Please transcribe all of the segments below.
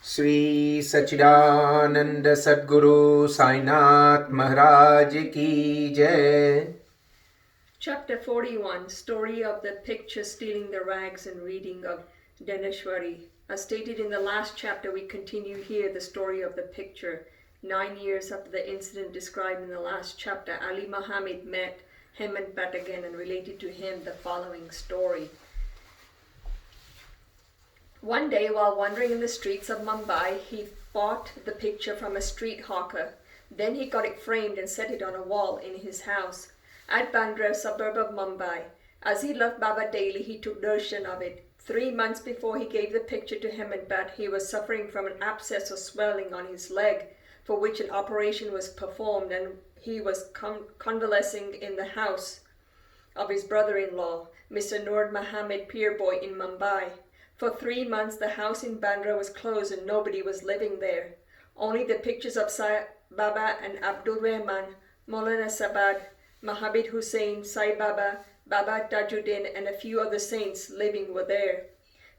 Shri Satcharitra Sadguru Sai Maharaj Ki Jai. Chapter 41, Story of the Picture Stealing the Rags and Reading of Daneshwari. As stated in the last chapter, we continue here the story of the picture. 9 years after the incident described in the last chapter, Ali Muhammad met Hemant Bhatt again and related to him the following story. One day, while wandering in the streets of Mumbai, he bought the picture from a street hawker. Then he got it framed and set it on a wall in his house at Bandra, suburb of Mumbai. As he loved Baba daily, he took darshan of it. 3 months before he gave the picture to Hemant Bhatt, he was suffering from an abscess or swelling on his leg, for which an operation was performed, and he was convalescing in the house of his brother-in-law, Mr. Nur Muhammad Peerboy in Mumbai. For 3 months the house in Bandra was closed and nobody was living there. Only the pictures of Sai Baba and Abdul Rahman, Maulana Sabad, Mahabir Hussain, Sai Baba, Baba Tajuddin and a few other saints living were there.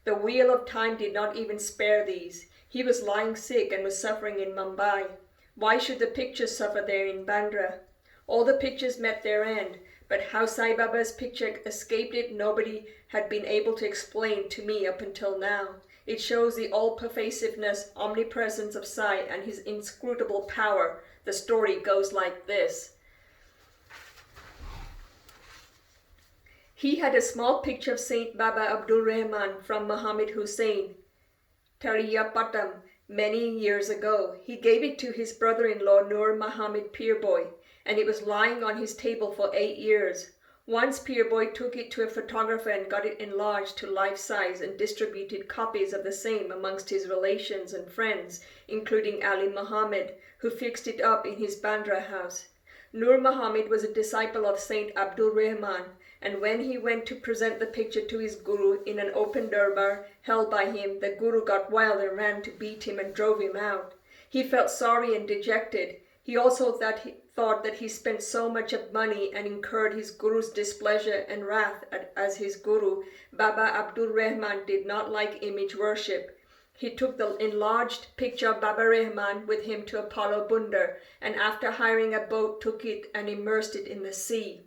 The wheel of time did not even spare these. He was lying sick and was suffering in Mumbai. Why should the pictures suffer there in Bandra? All the pictures met their end, but how Sai Baba's picture escaped it nobody had been able to explain to me up until now. It shows the all-pervasiveness, omnipresence of Sai and his inscrutable power. The story goes like this. He had a small picture of Saint Baba Abdul Rahman from Muhammad Hussain, Tariyapatam, many years ago. He gave it to his brother-in-law Nur Muhammad Peerboy, and it was lying on his table for 8 years. Once Peerboy took it to a photographer and got it enlarged to life size and distributed copies of the same amongst his relations and friends, including Ali Muhammad, who fixed it up in his Bandra house. Nur Muhammad was a disciple of Saint Abdul Rahman, and when he went to present the picture to his guru in an open darbar held by him, the guru got wild and ran to beat him and drove him out. He felt sorry and dejected. He also thought that he spent so much of money and incurred his guru's displeasure and wrath as his guru. Baba Abdul Rahman did not like image worship. He took the enlarged picture of Baba Rahman with him to Apollo Bunder, and after hiring a boat took it and immersed it in the sea.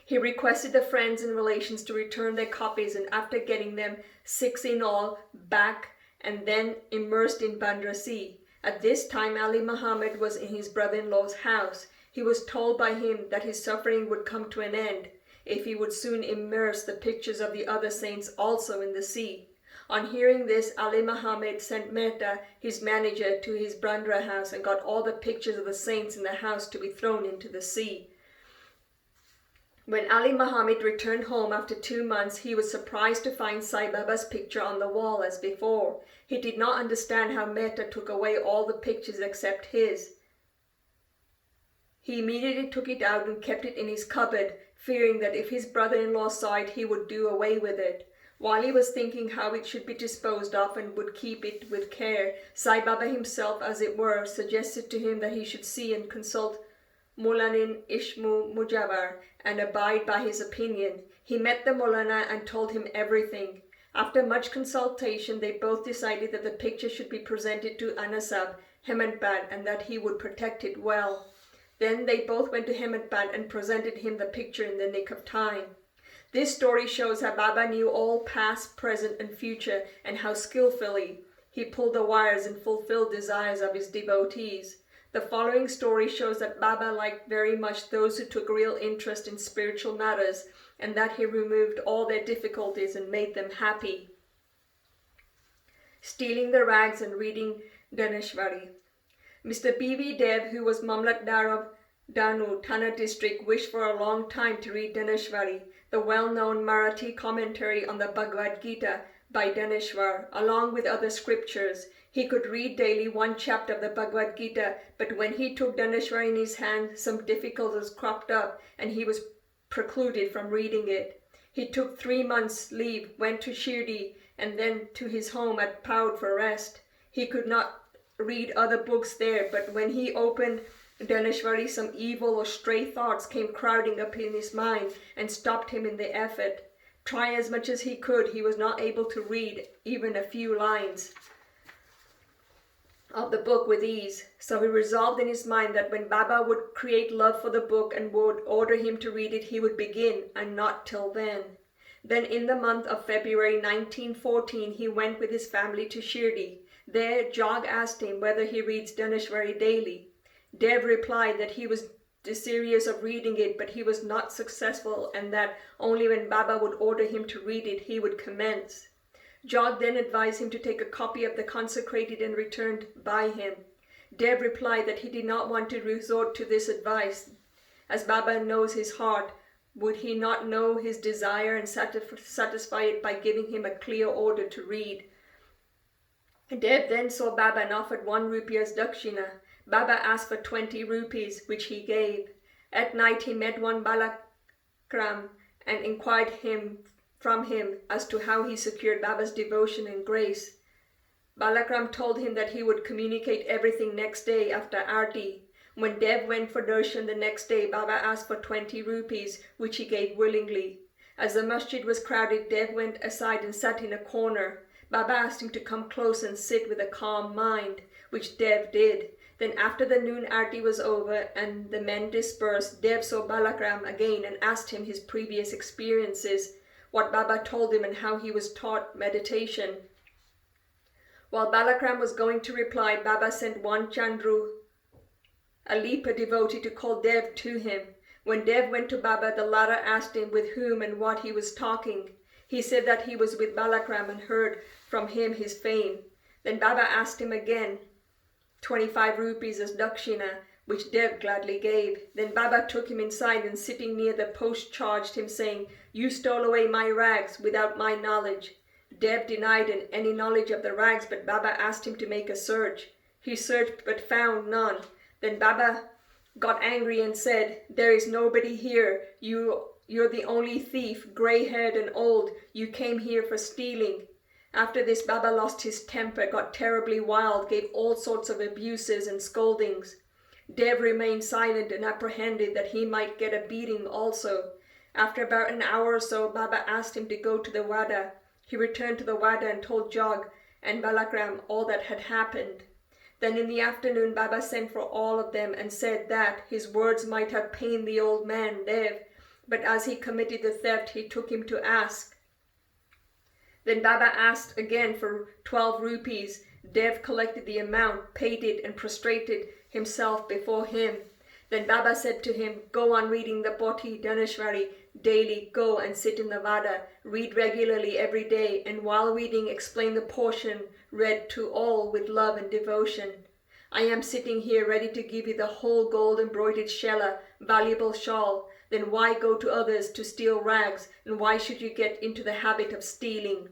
He requested the friends and relations to return their copies, and after getting them, 6 in all, back and then immersed in Bandra Sea. At this time Ali Muhammad was in his brother-in-law's house. He was told by him that his suffering would come to an end if he would soon immerse the pictures of the other saints also in the sea. On hearing this, Ali Muhammad sent Mehta, his manager, to his Bandra house and got all the pictures of the saints in the house to be thrown into the sea. When Ali Muhammad returned home after 2 months, he was surprised to find Sai Baba's picture on the wall as before. He did not understand how Mehta took away all the pictures except his. He immediately took it out and kept it in his cupboard, fearing that if his brother-in-law saw it, he would do away with it. While he was thinking how it should be disposed of and would keep it with care, Sai Baba himself, as it were, suggested to him that he should see and consult Mulanin Ishmu Mujawar and abide by his opinion. He met the Mulana and told him everything. After much consultation, they both decided that the picture should be presented to Anasab, Hemant Bhatt, and that he would protect it well. Then they both went to Hemant Bhatt and presented him the picture in the nick of time. This story shows how Baba knew all past, present, and future, and how skillfully he pulled the wires and fulfilled desires of his devotees. The following story shows that Baba liked very much those who took real interest in spiritual matters, and that he removed all their difficulties and made them happy. Stealing the rags and reading Daneshwari. Mr. B.V. Dev, who was Mamlatdar of Danu, Thana district, wished for a long time to read Daneshwari, the well-known Marathi commentary on the Bhagavad Gita by Daneshwar, along with other scriptures. He could read daily 1 chapter of the Bhagavad Gita, but when he took Daneshwar in his hand, some difficulties cropped up and he was precluded from reading it. He took 3 months' leave, went to Shirdi, and then to his home at Paud for rest. He could not read other books there, but when he opened Daneshwari, some evil or stray thoughts came crowding up in his mind and stopped him in the effort. Try as much as he could, he was not able to read even a few lines. of the book with ease. So he resolved in his mind that when Baba would create love for the book and would order him to read it, he would begin, and not till then. Then in the month of February 1914, he went with his family to Shirdi. There, Jog asked him whether he reads Dhaneshwari daily. Dev replied that he was desirous of reading it, but he was not successful, and that only when Baba would order him to read it, he would commence. Jog then advised him to take a copy of the consecrated and returned by him. Dev replied that he did not want to resort to this advice, as Baba knows his heart. Would he not know his desire and satisfy it by giving him a clear order to read? Dev then saw Baba and offered 1 rupee as dakshina. Baba asked for 20 rupees, which he gave. At night he met one Balakram and inquired from him as to how he secured Baba's devotion and grace. Balakram told him that he would communicate everything next day after Aarti. When Dev went for darshan the next day, Baba asked for 20 rupees, which he gave willingly. As the masjid was crowded, Dev went aside and sat in a corner. Baba asked him to come close and sit with a calm mind, which Dev did. Then after the noon Aarti was over and the men dispersed, Dev saw Balakram again and asked him his previous experiences, what Baba told him and how he was taught meditation. While Balakram was going to reply, Baba sent one Chandru, a Lipa devotee, to call Dev to him. When Dev went to Baba, the latter asked him with whom and what he was talking. He said that he was with Balakram and heard from him his fame. Then Baba asked him again 25 rupees as dakshina, which Dev gladly gave. Then Baba took him inside and sitting near the post charged him, saying, "You stole away my rags without my knowledge." Dev denied any knowledge of the rags, but Baba asked him to make a search. He searched but found none. Then Baba got angry and said, "There is nobody here. You're the only thief, grey-haired and old. You came here for stealing." After this, Baba lost his temper, got terribly wild, gave all sorts of abuses and scoldings. Dev remained silent and apprehended that he might get a beating also. After about an hour or so, Baba asked him to go to the Wada. He returned to the Wada and told Jog and Balakram all that had happened. Then in the afternoon, Baba sent for all of them and said that his words might have pained the old man, Dev, but as he committed the theft, he took him to ask. Then Baba asked again for 12 rupees. Dev collected the amount, paid it, and prostrated himself before him. Then Baba said to him, "Go on reading the Pothi Dhaneshwari daily. Go and sit in the Vada. Read regularly every day, and while reading, explain the portion read to all with love and devotion. I am sitting here ready to give you the whole gold embroidered shela, valuable shawl. Then why go to others to steal rags, and why should you get into the habit of stealing?"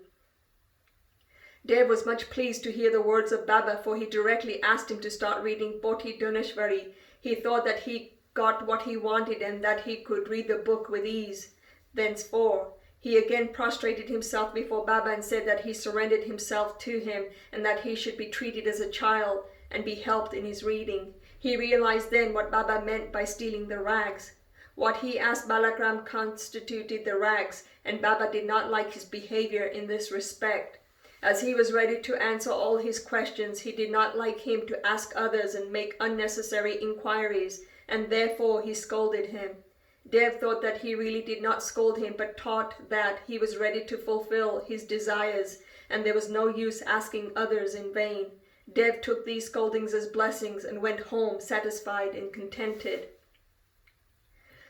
Dev was much pleased to hear the words of Baba, for he directly asked him to start reading Pothi Dhaneshwari. He thought that he got what he wanted and that he could read the book with ease. Thenceforth, he again prostrated himself before Baba and said that he surrendered himself to him and that he should be treated as a child and be helped in his reading. He realized then what Baba meant by stealing the rags. What he asked Balakram constituted the rags, and Baba did not like his behavior in this respect. As he was ready to answer all his questions, he did not like him to ask others and make unnecessary inquiries, and therefore he scolded him. Dev thought that he really did not scold him, but taught that he was ready to fulfill his desires, and there was no use asking others in vain. Dev took these scoldings as blessings and went home satisfied and contented.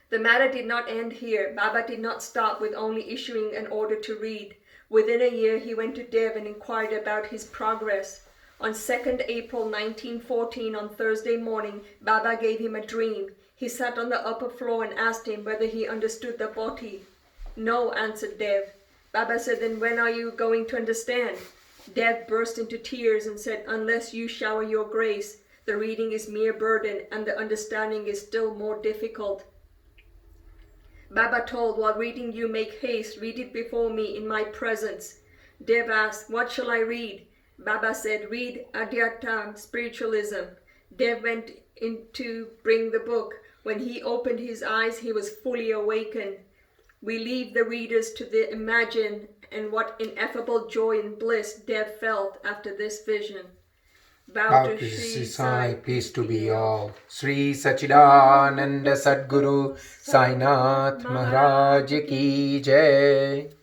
The matter did not end here. Baba did not stop with only issuing an order to read. Within a year, he went to Dev and inquired about his progress. On 2nd April 1914, on Thursday morning, Baba gave him a dream. He sat on the upper floor and asked him whether he understood the Pothi. "No," answered Dev. Baba said, "Then when are you going to understand?" Dev burst into tears and said, "Unless you shower your grace, the reading is mere burden and the understanding is still more difficult." Baba told, "While reading you make haste, read it before me in my presence." Dev asked, "What shall I read?" Baba said, "Read Adhyatma, spiritualism." Dev went in to bring the book. When he opened his eyes, he was fully awakened. We leave the readers to imagine and what ineffable joy and bliss Dev felt after this vision. Bow to Shri Sai, peace to be all. Shri Satchidananda Sadguru Sai Nath Maharaj Ki Jai.